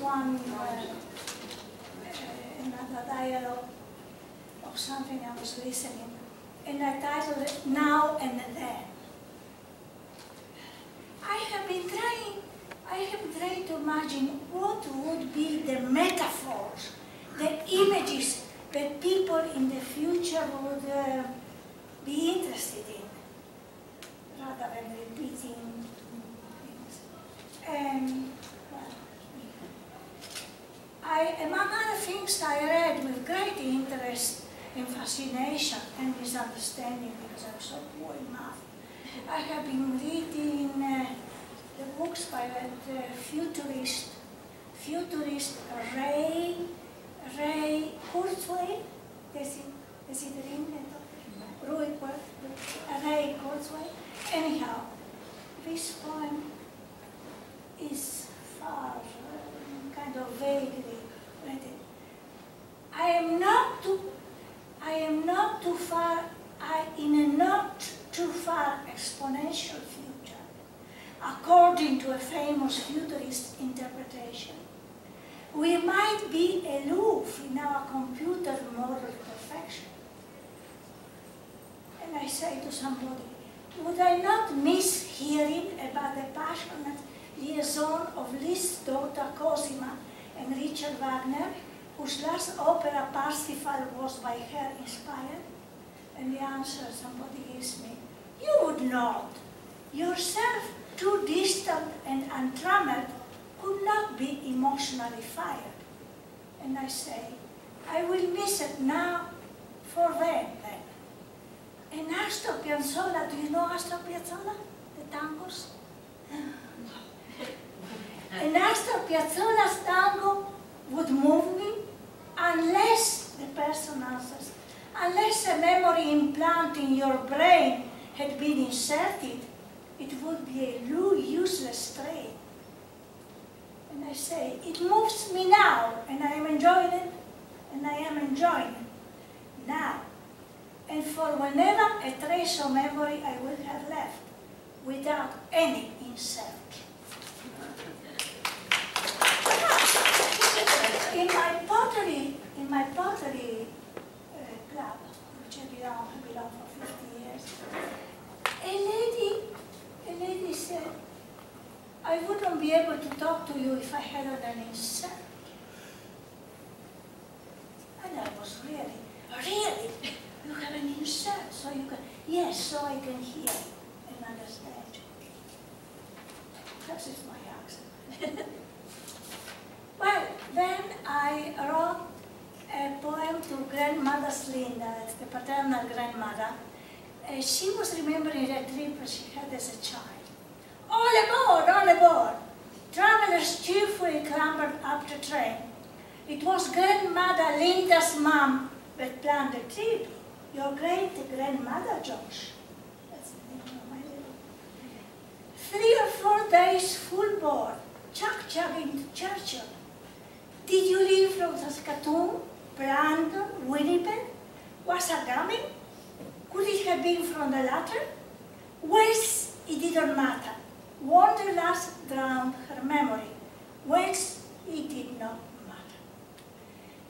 one another dialogue of something I was listening, and I titled it "Now and Then." I have tried to imagine what would be the metaphors, the images that people in the future would be interested in, rather than repeating things. And among other things, I read with great interest and fascination and misunderstanding, because I'm so poor in math. I have been reading the books by the futurist Ray Kurzweil. Ray Kurzweil. Anyhow, this poem is far, kind of vaguely written. I am not too far, in a not too far exponential future, according to a famous futurist interpretation. We might be aloof in our computer moral perfection. And I say to somebody, would I not miss hearing about the passionate liaison of Liszt's daughter Cosima and Richard Wagner, whose last opera Parsifal was by her inspired? And the answer somebody gives me, you would not. Yourself, too distant and untrammeled, could not be emotionally fired. And I say, I will miss it now for them then. And Astor Piazzolla, do you know Astor Piazzolla? The tangos? And Astor Piazzolla's tango would move me unless the person answers, unless a memory implant in your brain had been inserted, it would be a useless strain. And I say, it moves me now, and I am enjoying it, and I am enjoying it now. And for whenever a trace of memory I will have left, without any insert. In my pottery club, which I belong for 50 years, a lady said, I wouldn't be able to talk to you if I hadn't an insert. And I was really, you have an insert, so you can, yes, so I can hear and understand you. Perhaps it's my accent. Well, then I wrote a poem to Grandmother Linda, that's the paternal grandmother. She was remembering a trip she had as a child. All aboard, all aboard! Travelers cheerfully clambered up the train. It was Grandmother Linda's mom that planned the trip. Your great-grandmother, Josh. That's the name of my little. 3 or 4 days full board, chugging to Churchill. Did you leave from Saskatoon, Brandon, Winnipeg, Wasagami? Could it have been from the latter? Whence, it didn't matter. Wanderlust drowned her memory. Whence, it did not matter.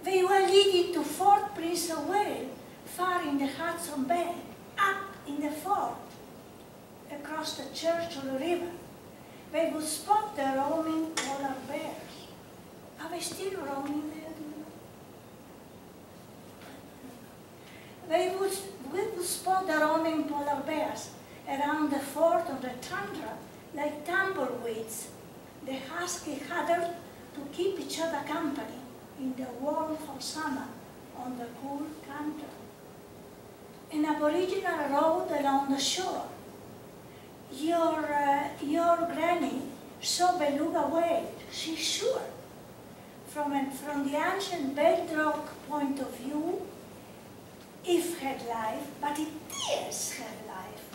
They were leading to Fort Prince of Wales, far in the Hudson Bay, up in the fort, across the Churchill River. They would spot the roaming polar bears. Are they still roaming there? We would spot the roaming polar bears around the fort of the tundra like tumbleweeds. The husky huddled to keep each other company in the warmth of summer on the cool country. An aboriginal rode along the shore. Your granny saw beluga whale, she's sure. From the ancient bedrock point of view, if had life, but it is had life.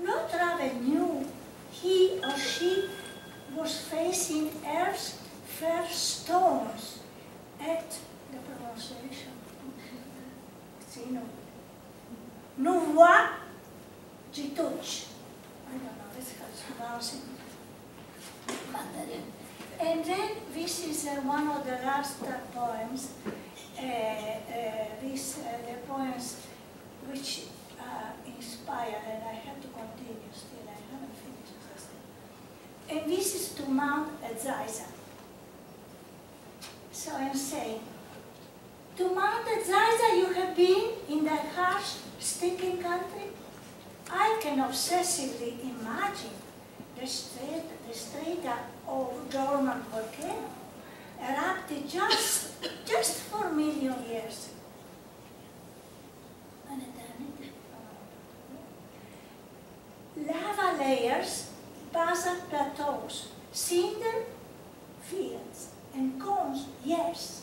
Not rather new, he or she was facing Earth's first stones at the pronunciation. Nouveau Jituch. I don't know, this is pronouncing Mandarin. And then we this is one of the last poems. The poems which inspire, and I have to continue still. I haven't finished this. And this is to Mount Ziza. So I'm saying, to Mount Ziza you have been in that harsh, stinking country? I can obsessively imagine the strata of dormant volcano erupted just 4 million years. An eternity. Lava layers, basalt plateaus, cinder fields, and cones, yes.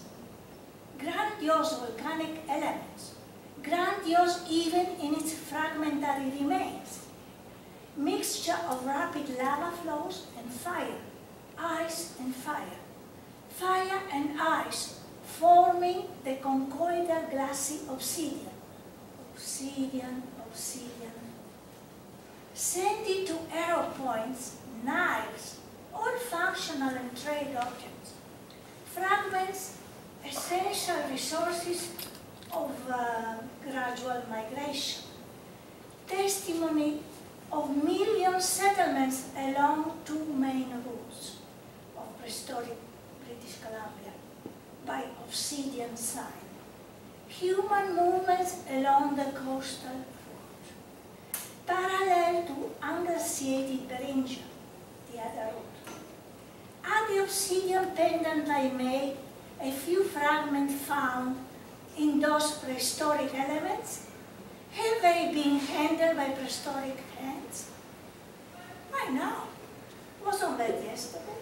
Grandiose volcanic elements, grandiose even in its fragmentary remains. Mixture of rapid lava flows and fire, ice and fire. Fire and ice forming the conchoidal glassy obsidian. Obsidian, obsidian. Sandy to arrow points, knives, all functional and trade objects. Fragments, essential resources of gradual migration. Testimony of million settlements along two main routes of prehistoric British Columbia by obsidian sign. Human movements along the coastal route, parallel to unglaciated Beringia, the other route. At the obsidian pendant I made, a few fragments found in those prehistoric elements. Have they been handled by prehistoric hands? I know. Wasn't that yesterday?